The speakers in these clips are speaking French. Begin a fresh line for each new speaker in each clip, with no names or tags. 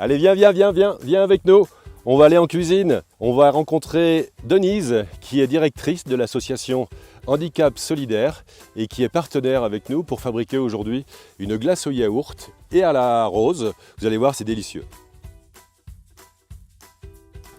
Allez, viens avec nous. On va aller en cuisine. On va rencontrer Denise, qui est directrice de l'association Handicap Solidaire et qui est partenaire avec nous pour fabriquer aujourd'hui une glace au yaourt et à la rose. Vous allez voir, c'est délicieux.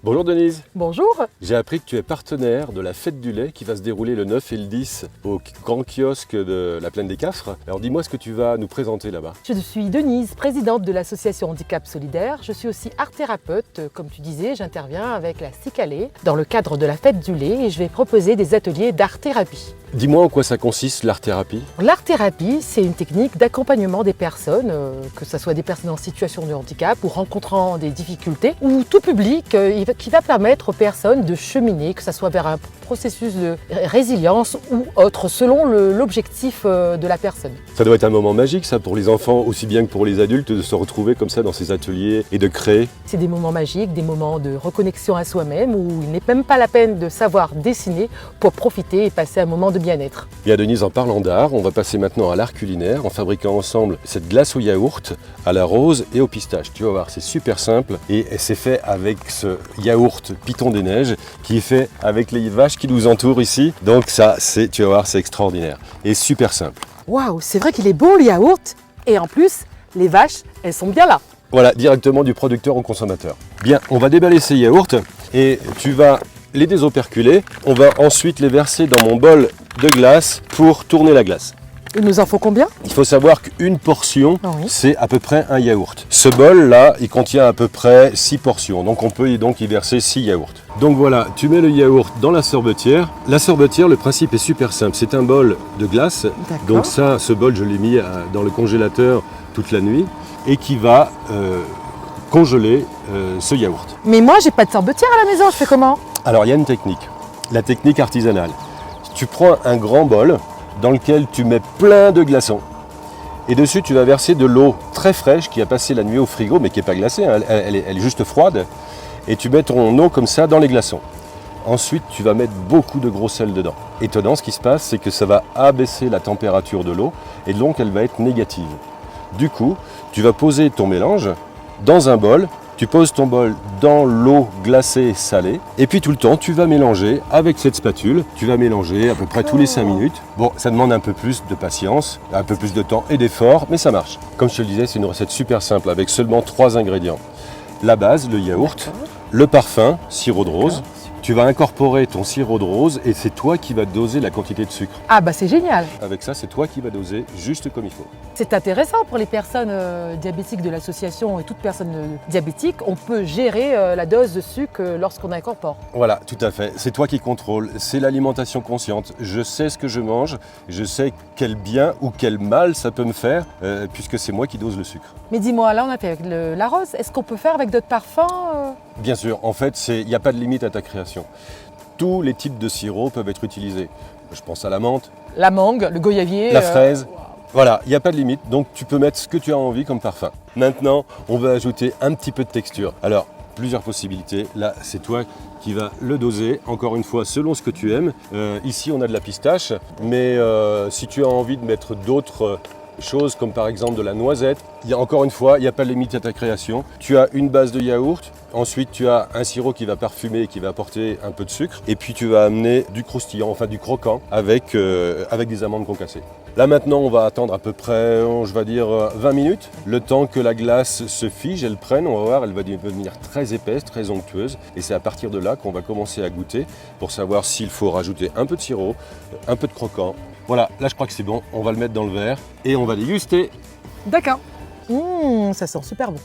Bonjour Denise.
Bonjour.
J'ai appris que tu es partenaire de la fête du lait qui va se dérouler le 9 et le 10 au grand kiosque de la Plaine des Cafres. Alors dis-moi ce que tu vas nous présenter là-bas.
Je suis Denise, présidente de l'association Handicap Solidaire. Je suis aussi art-thérapeute. Comme tu disais, j'interviens avec la Cicalée dans le cadre de la fête du lait et je vais proposer des ateliers d'art-thérapie.
Dis-moi en quoi ça consiste l'art-thérapie.
L'art-thérapie, c'est une technique d'accompagnement des personnes, que ce soit des personnes en situation de handicap ou rencontrant des difficultés, ou tout public, qui va permettre aux personnes de cheminer, que ce soit vers un processus de résilience ou autre, selon l'objectif de la personne.
Ça doit être un moment magique ça pour les enfants aussi bien que pour les adultes de se retrouver comme ça dans ces ateliers et de créer.
C'est des moments magiques, des moments de reconnexion à soi-même où il n'est même pas la peine de savoir dessiner pour profiter et passer un moment de bien-être.
Bien Denise, en parlant d'art, on va passer maintenant à l'art culinaire en fabriquant ensemble cette glace au yaourt, à la rose et au pistache. Tu vas voir, c'est super simple et c'est fait avec ce yaourt Piton des Neiges qui est fait avec les vaches qui nous entourent ici. Donc ça, tu vas voir, c'est extraordinaire et super simple.
Waouh, c'est vrai qu'il est bon le yaourt et en plus, les vaches, elles sont bien là.
Voilà, directement du producteur au consommateur. Bien, on va déballer ces yaourts et tu vas les désoperculer. On va ensuite les verser dans mon bol de glace pour tourner la glace.
Il nous en faut combien?
Il faut savoir qu'une portion,
Oui.
c'est à peu près un yaourt. Ce bol-là, il contient à peu près 6 portions. Donc on peut donc y verser 6 yaourts. Donc voilà, tu mets le yaourt dans la sorbetière. La sorbetière, le principe est super simple. C'est un bol de glace. Donc ça, ce bol, je l'ai mis dans le congélateur toute la nuit et qui va congeler ce yaourt.
Mais moi, j'ai pas de sorbetière à la maison, je fais comment?
Alors il y a une technique, la technique artisanale. Tu prends un grand bol dans lequel tu mets plein de glaçons et dessus tu vas verser de l'eau très fraîche qui a passé la nuit au frigo mais qui n'est pas glacée, hein, elle est juste froide et tu mets ton eau comme ça dans les glaçons. Ensuite tu vas mettre beaucoup de gros sel dedans. Étonnant, ce qui se passe, c'est que ça va abaisser la température de l'eau et donc elle va être négative. Du coup, tu vas poser ton mélange dans un bol. Tu poses ton bol dans l'eau glacée salée et puis tout le temps tu vas mélanger avec cette spatule. Tu vas mélanger à peu près tous les 5 minutes. Bon, ça demande un peu plus de patience, un peu plus de temps et d'effort, mais ça marche. Comme je te le disais, c'est une recette super simple avec seulement 3 ingrédients. La base, le yaourt, le parfum, sirop de rose. Tu vas incorporer ton sirop de rose et c'est toi qui vas doser la quantité de sucre.
Ah bah c'est génial.
Avec ça, c'est toi qui vas doser juste comme il faut.
C'est intéressant pour les personnes diabétiques de l'association et toute personne diabétique. On peut gérer la dose de sucre lorsqu'on incorpore.
Voilà, tout à fait. C'est toi qui contrôles. C'est l'alimentation consciente. Je sais ce que je mange. Je sais quel bien ou quel mal ça peut me faire puisque c'est moi qui dose le sucre.
Mais dis-moi, là on a fait avec la rose. Est-ce qu'on peut faire avec d'autres parfums
Bien sûr. En fait, il n'y a pas de limite à ta création. Tous les types de sirops peuvent être utilisés. Je pense à la menthe,
la mangue, le goyavier,
la fraise. Voilà, il n'y a pas de limite, donc tu peux mettre ce que tu as envie comme parfum. Maintenant, on va ajouter un petit peu de texture. Alors, plusieurs possibilités. Là, c'est toi qui vas le doser, encore une fois, selon ce que tu aimes. Ici, on a de la pistache, mais si tu as envie de mettre d'autres choses, comme par exemple de la noisette, encore une fois, il n'y a pas de limite à ta création. Tu as une base de yaourt, ensuite tu as un sirop qui va parfumer et qui va apporter un peu de sucre, et puis tu vas amener du croustillant, enfin du croquant, avec des amandes concassées. Là maintenant, on va attendre à peu près, je vais dire 20 minutes, le temps que la glace se fige, elle prenne, on va voir, elle va devenir très épaisse, très onctueuse, et c'est à partir de là qu'on va commencer à goûter pour savoir s'il faut rajouter un peu de sirop, un peu de croquant. Voilà, là je crois que c'est bon, on va le mettre dans le verre et on va déguster.
D'accord. Ça sent super bon.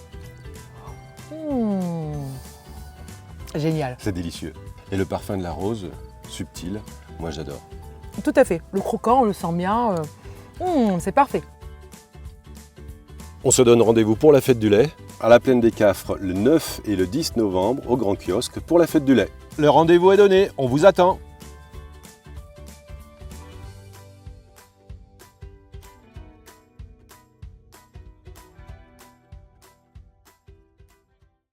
Génial.
C'est délicieux. Et le parfum de la rose, subtil, moi j'adore.
Tout à fait. Le croquant, on le sent bien. C'est parfait.
On se donne rendez-vous pour la fête du lait à la Plaine des Cafres le 9 et le 10 novembre au Grand Kiosque pour la fête du lait. Le rendez-vous est donné, on vous attend.